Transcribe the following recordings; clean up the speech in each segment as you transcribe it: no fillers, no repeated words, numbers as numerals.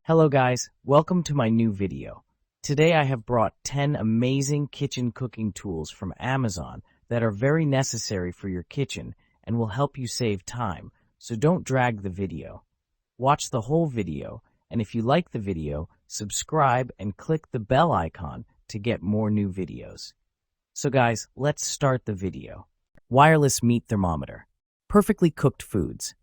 Hello guys, welcome to my new video. Today I have brought 10 amazing kitchen cooking tools from Amazon that are very necessary for your kitchen and will help you save time, so don't drag the video. Watch the whole video, and if you like the video, subscribe and click the bell icon to get more new videos. So guys, let's start the video. Wireless meat thermometer. Perfectly cooked foods.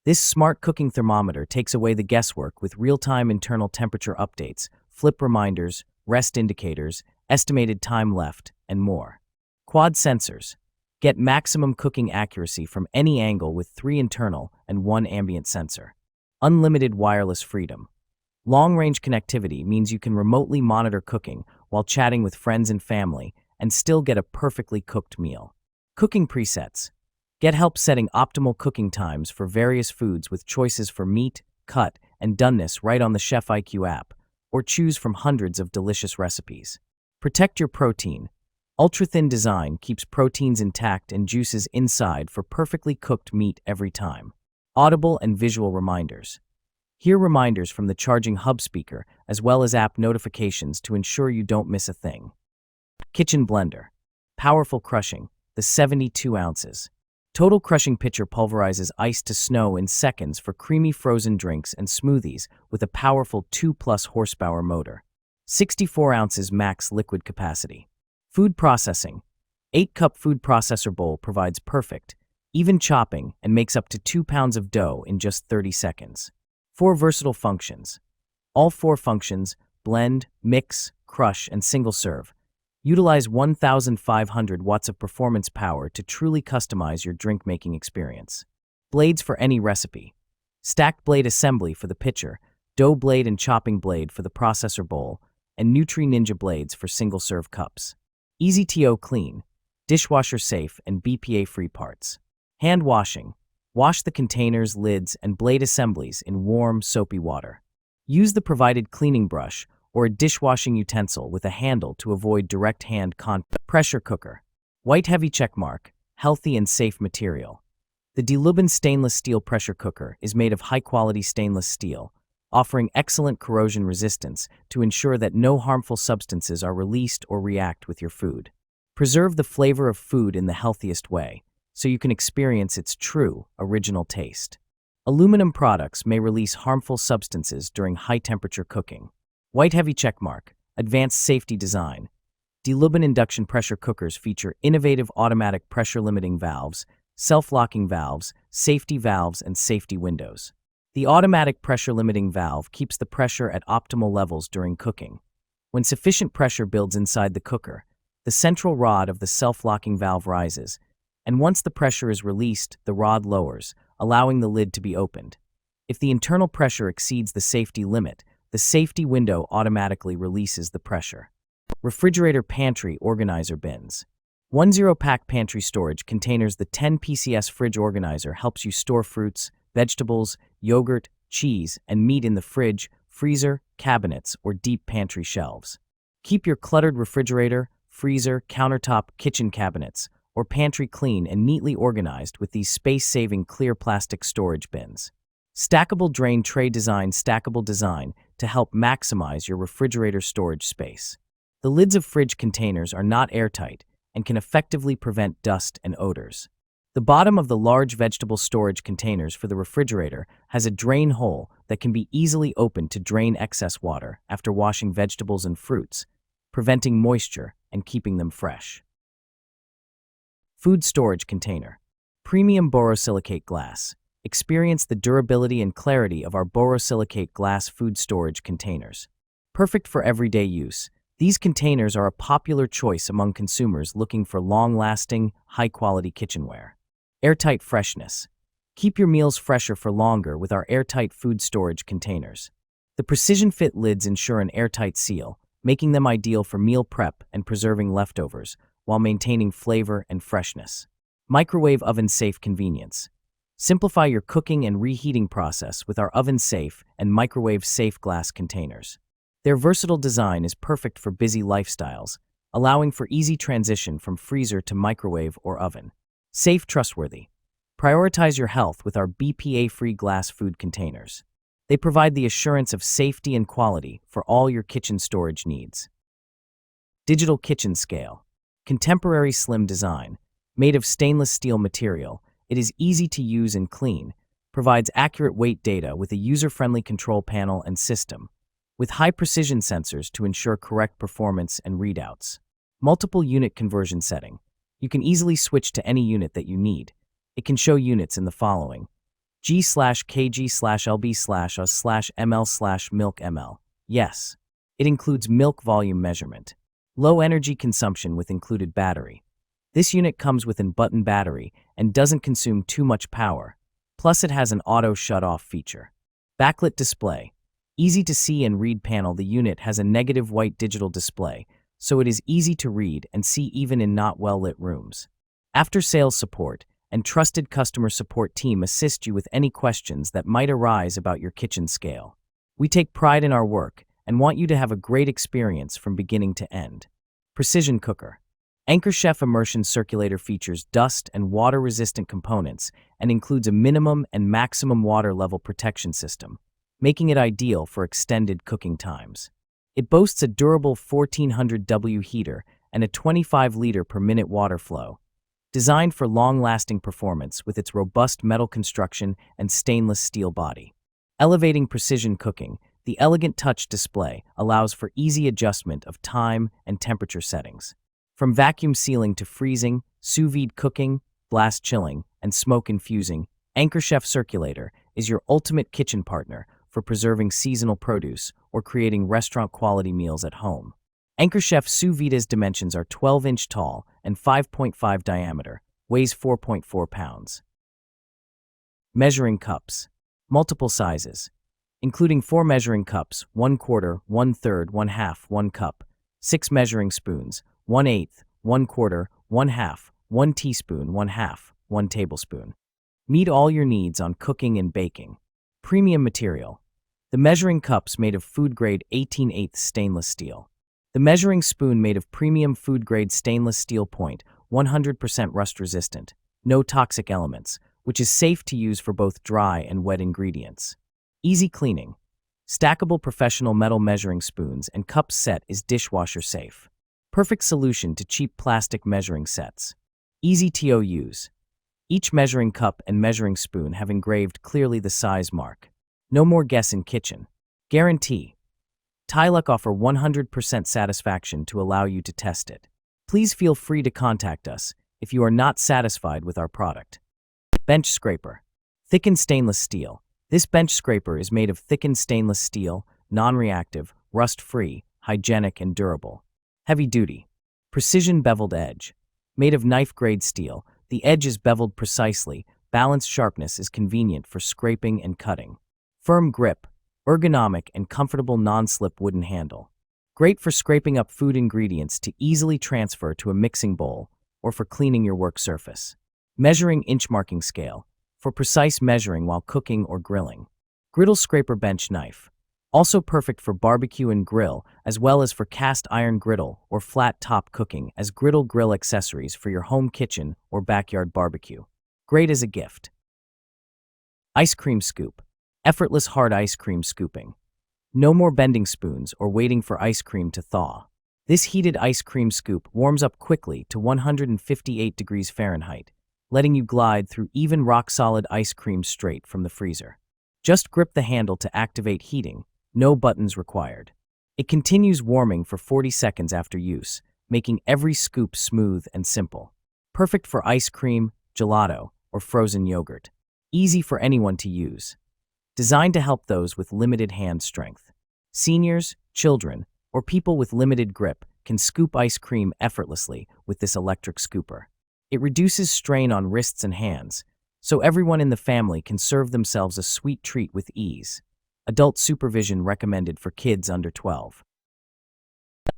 This smart cooking thermometer takes away the guesswork with real-time internal temperature updates, flip reminders, rest indicators, estimated time left, and more. Quad sensors. Get maximum cooking accuracy from any angle with 3 internal and 1 ambient sensor. Unlimited wireless freedom. Long-range connectivity means you can remotely monitor cooking while chatting with friends and family and still get a perfectly cooked meal. Cooking presets. Get help setting optimal cooking times for various foods with choices for meat, cut, and doneness right on the Chef IQ app, or choose from hundreds of delicious recipes. Protect your protein. Ultra-thin design keeps proteins intact and juices inside for perfectly cooked meat every time. Audible and visual reminders. Hear reminders from the charging hub speaker as well as app notifications to ensure you don't miss a thing. Kitchen blender. Powerful crushing, the 72 ounces. Total crushing pitcher pulverizes ice to snow in seconds for creamy frozen drinks and smoothies with a powerful 2+ horsepower motor. 64 ounces max liquid capacity. Food processing. 8-cup food processor bowl provides perfect, even chopping and makes up to 2 pounds of dough in just 30 seconds. 4 versatile functions. All 4 functions, blend, mix, crush, and single serve, utilize 1,500 watts of performance power to truly customize your drink-making experience. Blades for any recipe. Stacked blade assembly for the pitcher, dough blade and chopping blade for the processor bowl, and Nutri Ninja blades for single-serve cups. Easy TO clean, dishwasher-safe and BPA-free parts. Hand washing. Wash the containers, lids, and blade assemblies in warm, soapy water. Use the provided cleaning brush or a dishwashing utensil with a handle to avoid direct hand contact. Pressure cooker. White heavy checkmark, healthy and safe material. The DeLuban stainless steel pressure cooker is made of high-quality stainless steel, offering excellent corrosion resistance to ensure that no harmful substances are released or react with your food. Preserve the flavor of food in the healthiest way, so you can experience its true, original taste. Aluminum products may release harmful substances during high-temperature cooking. White heavy checkmark, advanced safety design. DeLuban induction pressure cookers feature innovative automatic pressure limiting valves, self-locking valves, safety valves, and safety windows. The automatic pressure limiting valve keeps the pressure at optimal levels during cooking. When sufficient pressure builds inside the cooker, the central rod of the self-locking valve rises, and once the pressure is released, the rod lowers, allowing the lid to be opened. If the internal pressure exceeds the safety limit, the safety window automatically releases the pressure. Refrigerator pantry organizer bins. 1 0-pack pantry storage containers. The 10 PCS fridge organizer helps you store fruits, vegetables, yogurt, cheese, and meat in the fridge, freezer, cabinets, or deep pantry shelves. Keep your cluttered refrigerator, freezer, countertop, kitchen cabinets, or pantry clean and neatly organized with these space-saving clear plastic storage bins. Stackable drain tray design. Stackable design to help maximize your refrigerator storage space. The lids of fridge containers are not airtight and can effectively prevent dust and odors. The bottom of the large vegetable storage containers for the refrigerator has a drain hole that can be easily opened to drain excess water after washing vegetables and fruits, preventing moisture and keeping them fresh. Food storage container. Premium borosilicate glass. Experience the durability and clarity of our borosilicate glass food storage containers. Perfect for everyday use, these containers are a popular choice among consumers looking for long-lasting, high-quality kitchenware. Airtight freshness. Keep your meals fresher for longer with our airtight food storage containers. The precision-fit lids ensure an airtight seal, making them ideal for meal prep and preserving leftovers, while maintaining flavor and freshness. Microwave oven-safe convenience. Simplify your cooking and reheating process with our oven-safe and microwave-safe glass containers. Their versatile design is perfect for busy lifestyles, allowing for easy transition from freezer to microwave or oven. Safe, trustworthy. Prioritize your health with our BPA-free glass food containers. They provide the assurance of safety and quality for all your kitchen storage needs. Digital kitchen scale. Contemporary slim design. Made of stainless steel material, it is easy to use and clean, provides accurate weight data with a user-friendly control panel and system, with high-precision sensors to ensure correct performance and readouts. Multiple unit conversion setting. You can easily switch to any unit that you need. It can show units in the following: G/kg/lb/us/ml/milk ml. Yes. It includes milk volume measurement. Low energy consumption with included battery. This unit comes with an button battery and doesn't consume too much power. Plus it has an auto shut-off feature. Backlit display. Easy to see and read panel. The unit has a negative white digital display, so it is easy to read and see even in not well-lit rooms. After-sales support and trusted customer support team assist you with any questions that might arise about your kitchen scale. We take pride in our work and want you to have a great experience from beginning to end. Precision cooker. Anchor Chef Immersion Circulator features dust and water-resistant components and includes a minimum and maximum water level protection system, making it ideal for extended cooking times. It boasts a durable 1400 W heater and a 25 liter per minute water flow, designed for long-lasting performance with its robust metal construction and stainless steel body. Elevating precision cooking, the elegant touch display allows for easy adjustment of time and temperature settings. From vacuum sealing to freezing, sous vide cooking, blast chilling, and smoke infusing, Anchor Chef Circulator is your ultimate kitchen partner for preserving seasonal produce or creating restaurant-quality meals at home. Anchor Chef Sous Vide's dimensions are 12-inch tall and 5.5 diameter, weighs 4.4 pounds. Measuring cups. Multiple sizes, including 4 measuring cups, 1/4, 1/3, 1/2, 1 cup, 6 measuring spoons, 1/8, 1/4, 1/2, 1 teaspoon, 1/2, 1 tablespoon. Meet all your needs on cooking and baking. Premium material. The measuring cups made of food-grade 18/8 stainless steel. The measuring spoon made of premium food-grade stainless steel point, 100% rust-resistant, no toxic elements, which is safe to use for both dry and wet ingredients. Easy cleaning. Stackable professional metal measuring spoons and cups set is dishwasher safe. Perfect solution to cheap plastic measuring sets. Easy to use. Each measuring cup and measuring spoon have engraved clearly the size mark. No more guess in kitchen. Guarantee. Tyluk offer 100% satisfaction to allow you to test it. Please feel free to contact us if you are not satisfied with our product. Bench scraper. Thickened stainless steel. This bench scraper is made of thickened stainless steel, non-reactive, rust-free, hygienic, and durable. Heavy duty. Precision beveled edge. Made of knife-grade steel, the edge is beveled precisely. Balanced sharpness is convenient for scraping and cutting. Firm grip. Ergonomic and comfortable non-slip wooden handle. Great for scraping up food ingredients to easily transfer to a mixing bowl or for cleaning your work surface. Measuring inch marking scale. For precise measuring while cooking or grilling. Griddle scraper bench knife. Also perfect for barbecue and grill, as well as for cast iron griddle or flat top cooking as griddle grill accessories for your home kitchen or backyard barbecue. Great as a gift. Ice cream scoop. Effortless hard ice cream scooping. No more bending spoons or waiting for ice cream to thaw. This heated ice cream scoop warms up quickly to 158 degrees Fahrenheit, letting you glide through even rock-solid ice cream straight from the freezer. Just grip the handle to activate heating, no buttons required. It continues warming for 40 seconds after use, making every scoop smooth and simple. Perfect for ice cream, gelato, or frozen yogurt. Easy for anyone to use. Designed to help those with limited hand strength. Seniors, children, or people with limited grip can scoop ice cream effortlessly with this electric scooper. It reduces strain on wrists and hands, so everyone in the family can serve themselves a sweet treat with ease. Adult supervision recommended for kids under 12.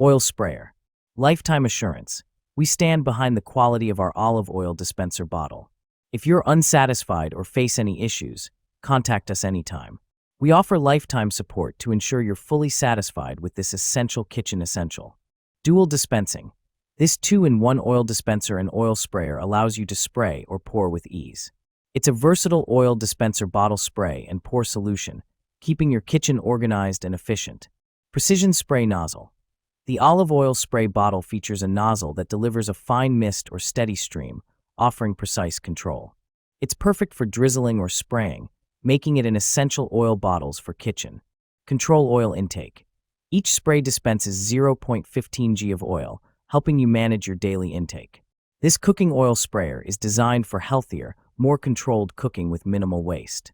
Oil sprayer. Lifetime assurance. We stand behind the quality of our olive oil dispenser bottle. If you're unsatisfied or face any issues, contact us anytime. We offer lifetime support to ensure you're fully satisfied with this essential kitchen essential. Dual dispensing. This 2-in-1 oil dispenser and oil sprayer allows you to spray or pour with ease. It's a versatile oil dispenser bottle spray and pour solution, keeping your kitchen organized and efficient. Precision Spray Nozzle. The olive oil spray bottle features a nozzle that delivers a fine mist or steady stream, offering precise control. It's perfect for drizzling or spraying, making it an essential oil bottles for kitchen. Control oil intake. Each spray dispenses 0.15 g of oil, helping you manage your daily intake. This cooking oil sprayer is designed for healthier, more controlled cooking with minimal waste.